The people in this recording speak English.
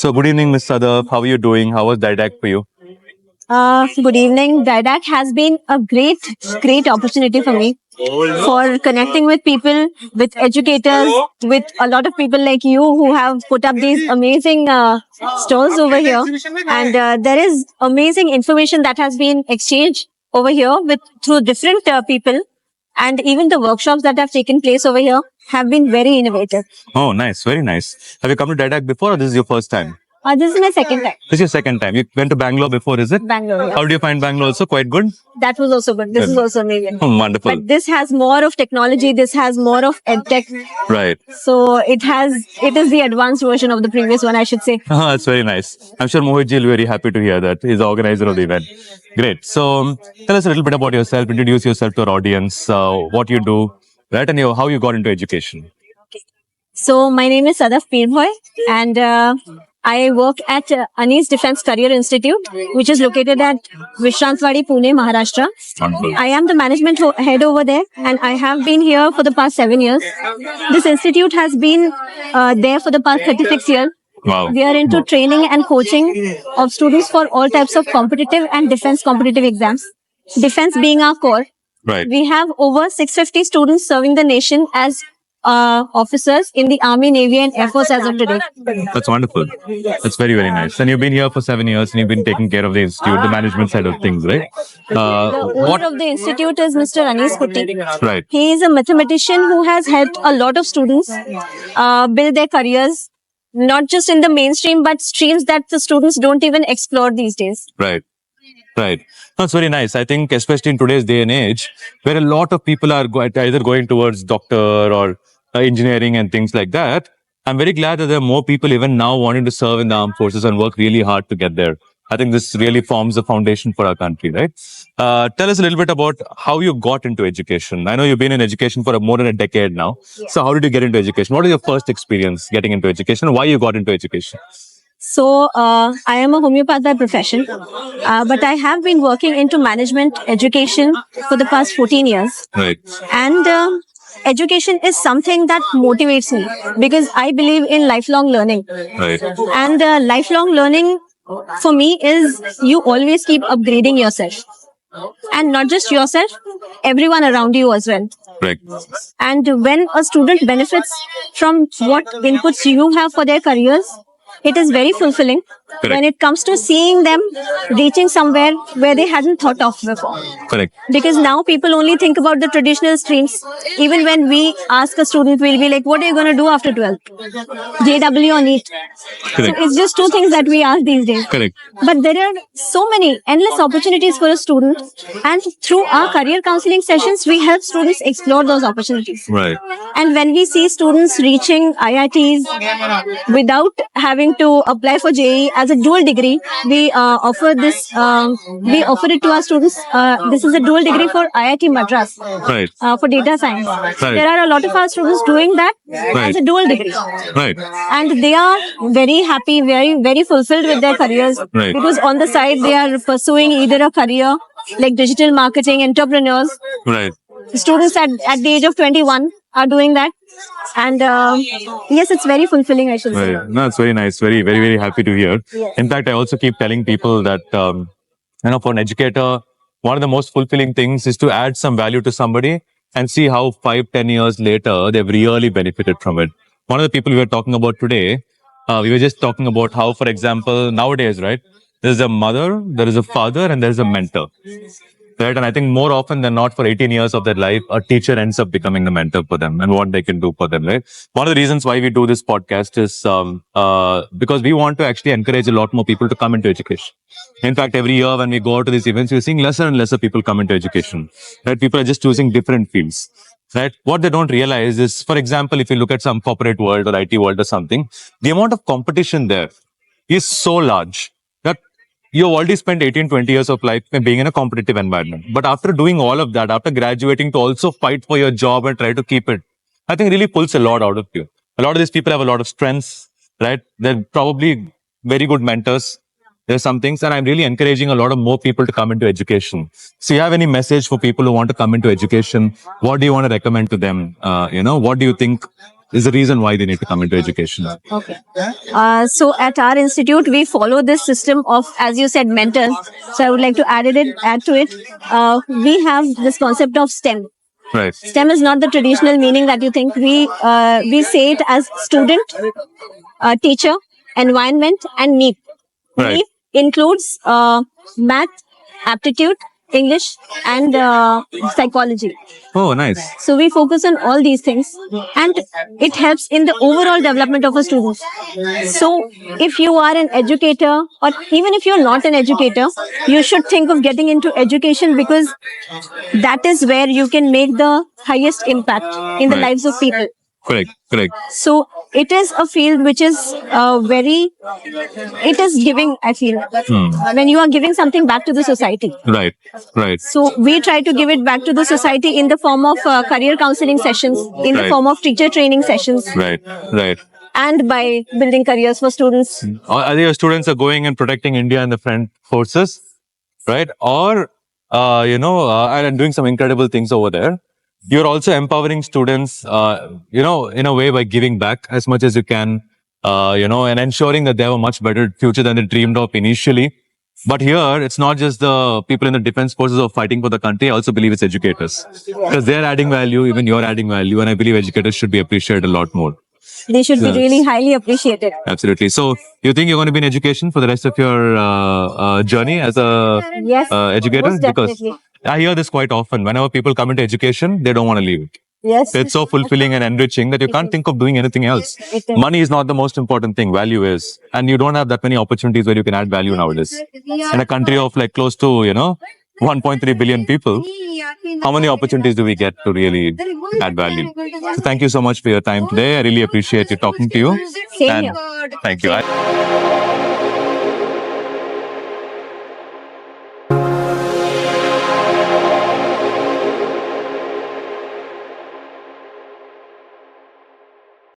So, good evening, Ms. Sadaf. How are you doing? How was Didac for you? Good evening. Didac has been a great opportunity for me for connecting with people, with educators, with a lot of people like you who have put up these amazing stalls over here. And there is amazing information that has been exchanged over here with through different people. And even the workshops that have taken place over here have been very innovative. Oh, nice. Very nice. Have you come to Didac before or this is your first time? This is my second time. This is your second time. You went to Bangalore before, is it? Bangalore. Yeah. How do you find Bangalore also? Quite good? That was also good. This is also amazing. Oh, wonderful. But this has more of technology. This has more of edtech. Right. So it is the advanced version of the previous one, I should say. That's very nice. I'm sure Mohit ji will be very happy to hear that. He's the organizer of the event. Great. So tell us a little bit about yourself. Introduce yourself to our audience. What you do, right? And how you got into education. So my name is Sadaf Pirbhoy and I work at Anis Defence Career Institute, which is located at Vishrantwadi, Pune, Maharashtra. Wonderful. I am the management head over there and I have been here for the past 7 years. This institute has been there for the past 36 years. Wow. We are into training and coaching of students for all types of competitive and defense competitive exams. Defense being our core. Right. We have over 650 students serving the nation as officers in the Army, Navy and Air Force as of today. That's wonderful. That's very, very nice. And you've been here for 7 years and you've been taking care of the institute, the management side of things, right? The owner of the institute is Mr. Anis Kutti. Right. He is a mathematician who has helped a lot of students build their careers, not just in the mainstream, but streams that the students don't even explore these days. Right. Right. That's very nice. I think especially in today's day and age, where a lot of people are either going towards doctor or engineering and things like that, I'm very glad that there are more people even now wanting to serve in the armed forces and work really hard to get there. I think this really forms the foundation for our country, right? Tell us a little bit about how you got into education. I know you've been in education for more than a decade now. Yeah. So how did you get into education? What is your first experience getting into education? Why you got into education? So, I am a homeopath by profession, but I have been working into management education for the past 14 years. Right. And education is something that motivates me because I believe in lifelong learning. Right. And lifelong learning for me is you always keep upgrading yourself. And not just yourself, everyone around you as well. Right. And when a student benefits from what inputs you have for their careers, it is very fulfilling. Correct. When it comes to seeing them reaching somewhere where they hadn't thought of before. Correct. Because now people only think about the traditional streams. Even when we ask a student, we'll be like, what are you going to do after 12? JW or NEET? Correct. So it's just two things that we ask these days. Correct. But there are so many endless opportunities for a student. And through our career counseling sessions, we help students explore those opportunities. Right. And when we see students reaching IITs without having to apply for JEE as a dual degree, we offer this. We offer it to our students. This is a dual degree for IIT Madras. Right. For data science. Right. There are a lot of our students doing that as a dual degree. Right. And they are very happy, very fulfilled with their careers. Right. Because on the side they are pursuing either a career like digital marketing, entrepreneurs. Right. Students at the age of 21 are doing that. And yes, it's very fulfilling, I should say. No, it's very nice. Very happy to hear. Yes. In fact, I also keep telling people that, for an educator, one of the most fulfilling things is to add some value to somebody and see how 5-10 years later, they've really benefited from it. One of the people we were talking about today, we were just talking about how, for example, nowadays, right, there's a mother, there is a father, and there's a mentor. Right? And I think more often than not, for 18 years of their life, a teacher ends up becoming the mentor for them and what they can do for them. Right? One of the reasons why we do this podcast is because we want to actually encourage a lot more people to come into education. In fact, every year when we go out to these events, we're seeing lesser and lesser people come into education. Right? People are just choosing different fields. Right? What they don't realize is, for example, if you look at some corporate world or IT world or something, the amount of competition there is so large that you already spent 18-20 years of life being in a competitive environment. But after doing all of that, after graduating to also fight for your job and try to keep it, I think really pulls a lot out of you. A lot of these people have a lot of strengths, right? They're probably very good mentors. There's some things, and I'm really encouraging a lot of more people to come into education. So you have any message for people who want to come into education? What do you want to recommend to them? What do you think? is the reason why they need to come into education. Okay. So at our institute, we follow this system of, as you said, mentors. So I would like to add to it. We have this concept of STEM. Right. STEM is not the traditional meaning that you think. We say it as student, teacher, environment, and NEEP. Right. NEEP includes math, aptitude, English, and psychology. Oh, nice. So we focus on all these things, and it helps in the overall development of a student. So if you are an educator, or even if you're not an educator, you should think of getting into education, because that is where you can make the highest impact in the Right. lives of people. Correct. Correct. So it is a field which is it is giving, I feel, when you are giving something back to the society. Right. Right. So we try to give it back to the society in the form of career counseling sessions, in the Right. form of teacher training sessions, Right. Right. and by building careers for students. Either your students are going and protecting India in the front forces, right? Or, and doing some incredible things over there. You're also empowering students, in a way by giving back as much as you can, and ensuring that they have a much better future than they dreamed of initially. But here, it's not just the people in the defense forces who are fighting for the country. I also believe it's educators, because they're adding value, even you're adding value. And I believe educators should be appreciated a lot more. They should be Yes. really highly appreciated. Absolutely. So, you think you're going to be in education for the rest of your journey as a Yes, educator? most Because definitely. I hear this quite often. Whenever people come into education, they don't want to leave. Yes. It's so fulfilling and enriching that you can't think of doing anything else. It is. Money is not the most important thing. Value is. And you don't have that many opportunities where you can add value nowadays. In a country of like close to, 1.3 billion people, how many opportunities do we get to really add value? So thank you so much for your time today. I really appreciate you talking to you. Same And here. thank you.